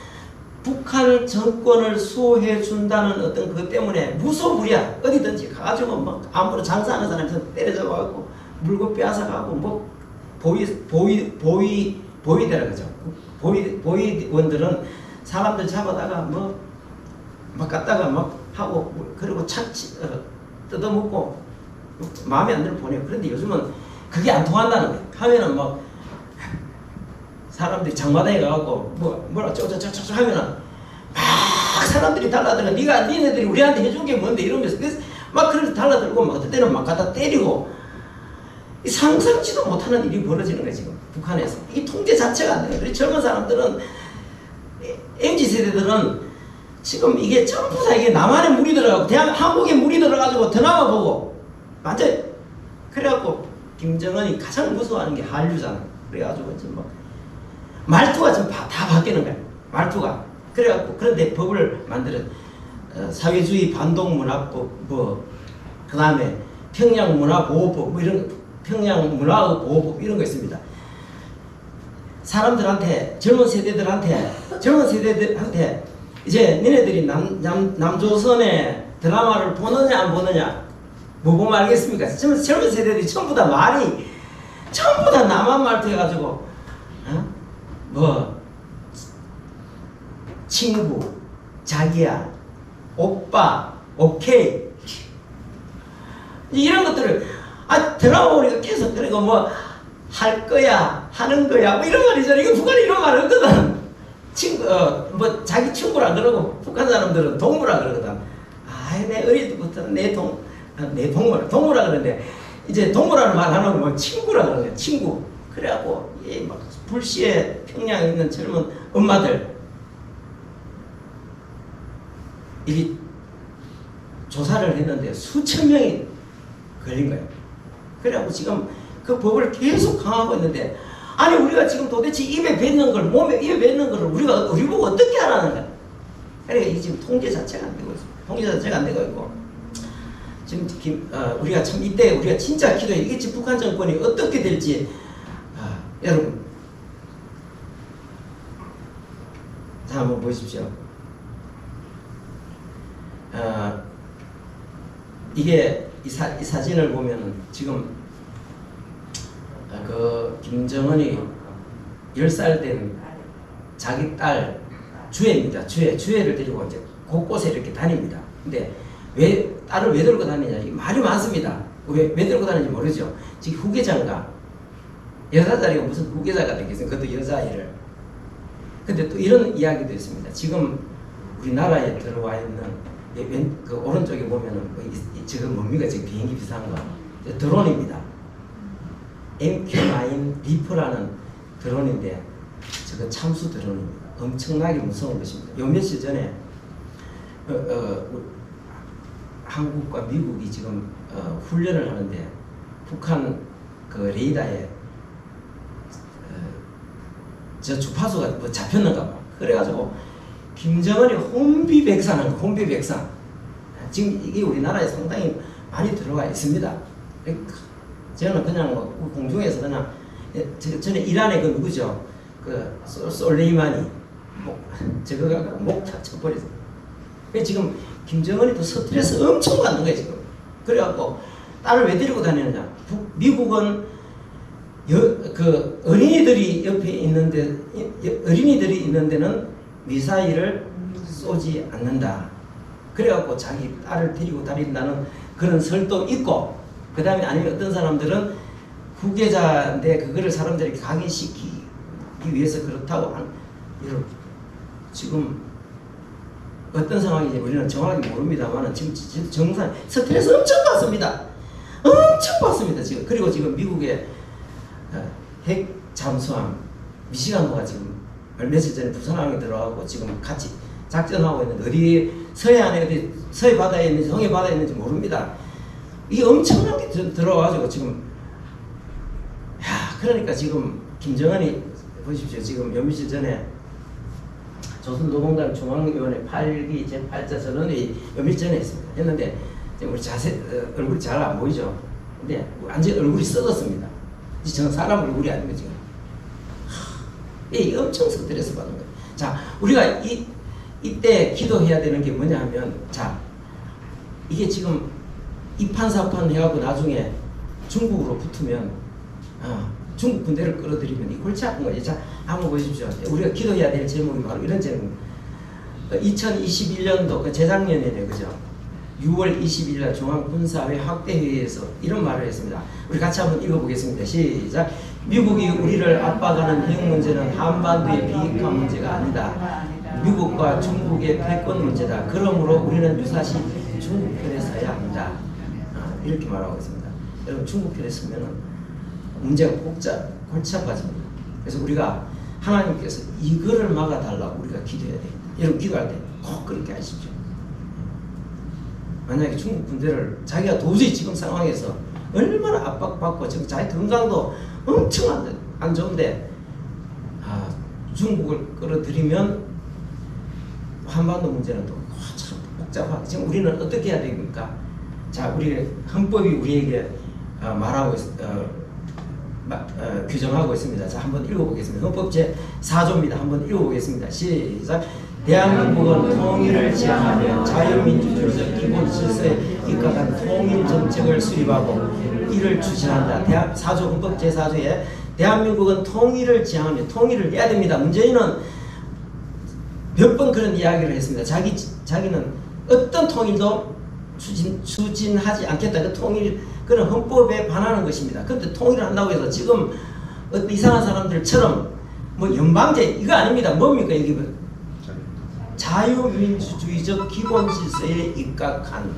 북한 정권을 수호해 준다는 어떤 그것 때문에 무소불위야. 어디든지 가가지고 막 아무런 장사하는 사람한테 때려잡아가고 물건 빼앗아가고 뭐 보위대라 그죠. 보위원들은 사람들 잡아다가 뭐 막 갖다가 막 하고 그리고 뜯어먹고 마음에 안 들면 보내요. 그런데 요즘은 그게 안 통한다는 거예요. 하면은 막 사람들이 장마당에 가갖고 뭐라 쪼쪼쪼쪼 하면은 막 사람들이 달라들어. 니네들이 우리한테 해준 게 뭔데 이러면서 막 그래서 달라들고 막 어떨 때는 막 갖다 때리고 상상치도 못하는 일이 벌어지는 거예요. 지금 북한에서 이 통제 자체가 안 돼요. 그리고 젊은 사람들은 MZ 세대들은 지금 이게 전부 다 이게 남한에 물이 들어가고 한국에 물이 들어가지고 드라마 보고 완전 그래갖고 김정은이 가장 무서워하는 게 한류잖아. 그래가지고 지금 막 말투가 지금 다 바뀌는 거야. 말투가. 그래갖고 그런데 법을 만들어 사회주의 반동문화법 그 다음에 평양문화보호법 이런 평양문화보호법 이런 거 있습니다. 사람들한테 젊은 세대들한테 이제 니네들이 남조선의 드라마를 보느냐 안 보느냐 뭐 보면 알겠습니까? 젊은 세대들이 전부 다 말이 전부 다 남한 말투 해가지고 뭐 친구, 자기야, 오빠, 오케이 이런 것들을 드라마 보니까 계속 그리고 뭐 할 거야, 하는 거야 뭐 이런 말이잖아. 이거 북한이 이런 말 없거든. 친구, 뭐 자기 친구라 그러고 북한 사람들은 동무라 그러거든. 내 어릴 때부터 동무라 그러는데 이제 동무라는 말 안 하고 뭐 친구라 그러네. 친구. 그래갖고 막 불시에 평양에 있는 젊은 엄마들 이게 조사를 했는데 수천 명이 걸린 거예요. 그래갖고 지금 그 법을 계속 강화하고 있는데 아니 우리가 지금 도대체 입에 뱉는 걸 몸에 입에 뱉는 걸 우리 보고 어떻게 하라는 거야. 그러니까 이 지금 통제 자체가 안 되고 있어. 통제 자체가 안 되고 있고 지금 우리가 참 이때 우리가 진짜 기도해. 이게 지금 북한 정권이 어떻게 될지 여러분 자 한번 보십시오. 이게 이 사진을 보면은 지금 그 김정은이 10살 된 자기 딸 주애입니다. 주애를 데리고 이제 곳곳에 이렇게 다닙니다. 근데 왜 딸을 왜 들고 다니냐? 말이 많습니다. 왜 들고 다니는지 모르죠. 지금 후계자인가? 여자 자리가 무슨 후계자가 되겠어요? 그것도 여자아이를. 근데 또 이런 이야기도 있습니다. 지금 우리나라에 들어와 있는 그 오른쪽에 보면은 지금 뭡니까? 지금 비행기 비싼 거 드론입니다. MQ-9 리퍼라는 드론인데 저거 참수 드론입니다. 엄청나게 무서운 것입니다. 요 며칠 전에 한국과 미국이 지금 훈련을 하는데 북한 그 레이더에 저 주파수가 뭐 잡혔는가 봐. 그래가지고 김정은이 혼비백산한 거, 혼비백산. 지금 이게 우리나라에 상당히 많이 들어가 있습니다. 저는 그냥 뭐 공중에서 그냥 전에 이란의 그 누구죠? 그 솔레이마니 저거가 목 쳐버렸어. 지금 김정은이 또 스트레스 엄청 받는 거예요 지금. 그래갖고 딸을 왜 데리고 다니느냐? 미국은 그 어린이들이 옆에 있는데 어린이들이 있는 데는 미사일을 쏘지 않는다. 그래갖고 자기 딸을 데리고 다닌다는 그런 설도 있고, 그 다음에 아니면 어떤 사람들은 후계자인데 그거를 사람들이 각인시키 위해서 그렇다고 지금 어떤 상황인지 우리는 정확히 모릅니다만 지금 정상 스트레스 엄청 받습니다. 엄청 받습니다 지금. 그리고 지금 미국의 핵 잠수함 미시간호가 지금 며칠 전에 부산항에 들어가고 지금 같이 작전하고 있는데 어디 서해안에 어디 서해 바다에 있는지 동해 바다에 있는지 모릅니다. 이게 엄청난 게 들어와가지고 지금 그러니까 지금 김정은이 보십시오. 지금 몇 며칠 전에 조선노동당 중앙위원회 8기 제8자 전원회의 몇 며칠 전에 했는데 우리 얼굴이 잘 안 보이죠. 근데 완전 얼굴이 썩었습니다. 저 사람 얼굴이 아니고 지금 이 엄청 스트레스 받는 거예요. 자, 우리가 이때 기도해야 되는 게 뭐냐 하면, 자, 이게 지금 이판사판 해갖고 나중에 중국으로 붙으면 중국 군대를 끌어들이면 이 골치 아픈 거지. 자, 한번 보십시오. 우리가 기도해야 될 제목이 바로 이런 제목. 2021년도 재작년에네, 그죠? 6월 20일 날 중앙군사회 확대회의에서 이런 말을 했습니다. 우리 같이 한번 읽어보겠습니다. 시작. 미국이 우리를 압박하는 핵 문제는 한반도의 비핵화 문제가 아니다. 미국과 중국의 패권 문제다. 그러므로 우리는 유사시 중국 편에 서야 합니다. 이렇게 말하고 있습니다. 여러분, 중국 편에 서면 문제가 골치 아파집니다. 그래서 우리가 하나님께서 이거를 막아달라고 우리가 기도해야 됩니다. 여러분, 기도할 때 꼭 그렇게 하십시오. 만약에 중국 군대를 자기가 도저히 지금 상황에서 얼마나 압박받고 지금 자기 건강도 엄청 안 좋은데 중국을 끌어들이면 한반도 문제는 또 참 복잡하고 지금 우리는 어떻게 해야 됩니까? 자, 우리 헌법이 우리에게 말하고 규정하고 있습니다. 자, 한번 읽어보겠습니다. 헌법 제4조입니다. 한번 읽어보겠습니다. 시작. 대한민국은 통일을 지향하며 자유민주주의적 기본 질서에 입각한 통일 정책을 수립하고 이를 추진한다. 4조 헌법 제4조에 대한민국은 통일을 지향하며 통일을 해야 됩니다. 문재인은 몇 번 그런 이야기를 했습니다. 자기는 어떤 통일도 추진하지 않겠다. 그 통일, 그런 헌법에 반하는 것입니다. 그런데 통일을 한다고 해서 지금 어떤 이상한 사람들처럼 뭐 연방제 이거 아닙니다. 뭡니까 이게? 자유민주주의적 기본 질서에 입각한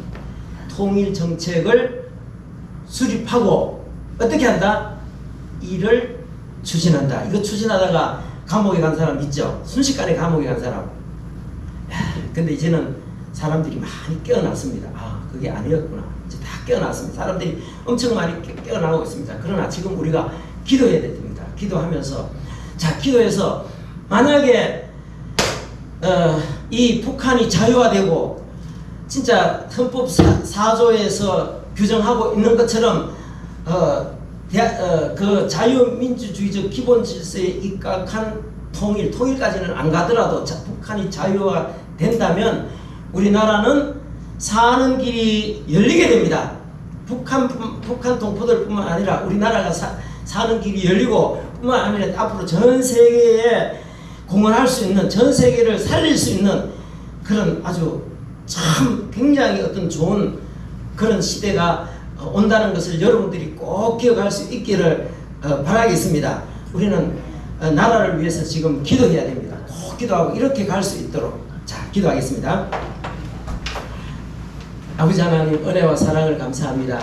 통일 정책을 수립하고 어떻게 한다? 이를 추진한다. 이거 추진하다가 감옥에 간 사람 있죠? 순식간에 감옥에 간 사람. 근데 이제는 사람들이 많이 깨어났습니다. 그게 아니었구나. 이제 다 깨어났습니다. 사람들이 엄청 많이 깨어나고 있습니다. 그러나 지금 우리가 기도해야 됩니다. 기도하면서, 자, 기도해서 만약에 이 북한이 자유화되고 진짜 헌법 4조에서 규정하고 있는 것처럼 그 자유민주주의적 기본 질서에 입각한 통일까지는 안 가더라도 북한이 자유화된다면 우리나라는 사는 길이 열리게 됩니다. 북한 동포들뿐만 아니라 우리나라가 사는 길이 열리고 뿐만 아니라 앞으로 전 세계에 공헌할 수 있는, 전 세계를 살릴 수 있는 그런 아주 참 굉장히 어떤 좋은 그런 시대가 온다는 것을 여러분들이 꼭 기억할 수 있기를 바라겠습니다. 우리는 나라를 위해서 지금 기도해야 됩니다. 꼭 기도하고 이렇게 갈 수 있도록. 자, 기도하겠습니다. 아버지 하나님, 은혜와 사랑을 감사합니다.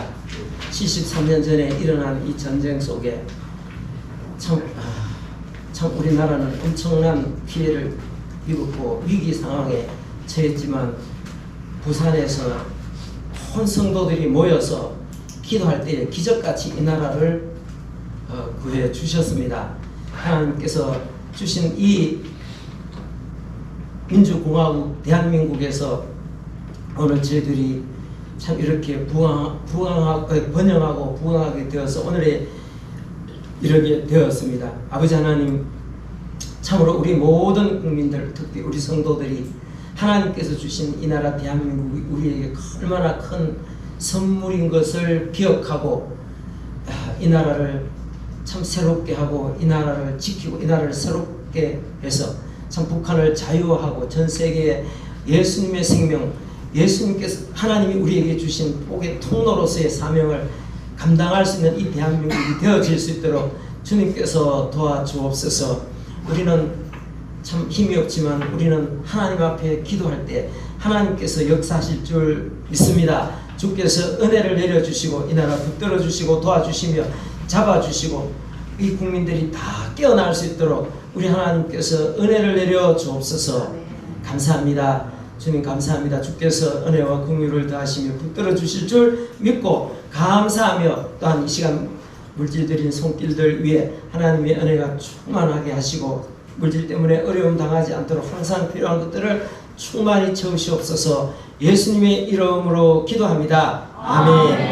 73년 전에 일어난 이 전쟁 속에 참 우리나라는 엄청난 피해를 입었고 위기 상황에 처했지만 부산에서 온 성도들이 모여서 기도할 때에 기적같이 이 나라를 구해 주셨습니다. 하나님께서 주신 이 민주공화국 대한민국에서 오늘 저희들이 참 이렇게 번영하고 부강하게 되어서 오늘의 이렇게 되었습니다. 아버지 하나님, 참으로 우리 모든 국민들, 특히 우리 성도들이 하나님께서 주신 이 나라 대한민국이 우리에게 얼마나 큰 선물인 것을 기억하고 이 나라를 참 새롭게 하고 이 나라를 지키고 이 나라를 새롭게 해서 참 북한을 자유화하고 전 세계에 예수님의 생명, 예수님께서 하나님이 우리에게 주신 복의 통로로서의 사명을 감당할 수 있는 이 대한민국이 되어질 수 있도록 주님께서 도와주옵소서. 우리는 참 힘이 없지만 우리는 하나님 앞에 기도할 때 하나님께서 역사하실 줄 믿습니다. 주께서 은혜를 내려주시고 이 나라 붙들어 주시고 도와주시며 잡아주시고 이 국민들이 다 깨어날 수 있도록 우리 하나님께서 은혜를 내려 주옵소서. 감사합니다. 주님 감사합니다. 주께서 은혜와 긍휼을 더하시며 붙들어 주실 줄 믿고 감사하며 또한 이 시간 물질들인 손길들 위에 하나님의 은혜가 충만하게 하시고 물질 때문에 어려움 당하지 않도록 항상 필요한 것들을 충만히 채우시옵소서. 예수님의 이름으로 기도합니다. 아멘.